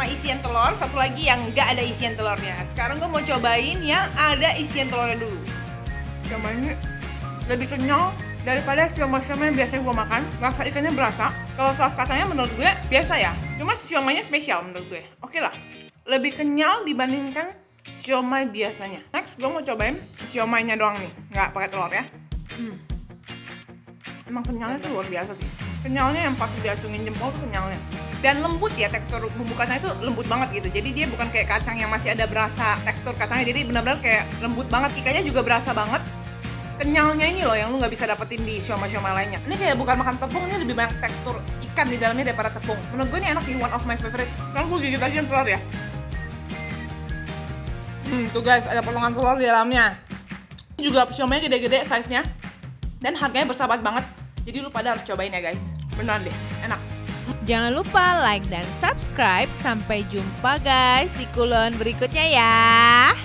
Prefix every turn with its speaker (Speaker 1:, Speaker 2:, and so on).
Speaker 1: sama isian telur, satu lagi yang nggak ada isian telurnya. Sekarang gue mau cobain yang ada isian telurnya dulu. Siomay ini lebih kenyal daripada siomay-siomay yang biasanya gue makan. Rasa ikannya berasa. Kalau saus kacangnya menurut gue biasa ya, cuma siomaynya spesial menurut gue. Oke lah, lebih kenyal dibandingkan siomay biasanya. Next gue mau cobain siomaynya doang nih, nggak pakai telur ya. Emang kenyalnya sih luar biasa sih. Kenyalnya yang pas diacungin jempol tuh kenyalnya. Dan lembut ya, tekstur bumbu kacang itu lembut banget gitu. Jadi dia bukan kayak kacang yang masih ada berasa tekstur kacangnya. Jadi benar-benar kayak lembut banget. Ikannya juga berasa banget. Kenyalnya ini loh yang lu nggak bisa dapetin di siomay-siomay lainnya. Ini kayak bukan makan tepung, ini lebih banyak tekstur ikan di dalamnya daripada tepung. Menurut gue ini enak sih, one of my favorite. Sekarang gue gigit aja yang telur ya. Tuh guys, ada potongan telur di dalamnya. Ini juga siomay gede-gede size-nya. Dan harganya bersahabat banget. Jadi lu pada harus cobain ya guys. Beneran deh, enak.
Speaker 2: Jangan lupa like dan subscribe. Sampai jumpa guys di kulon berikutnya ya.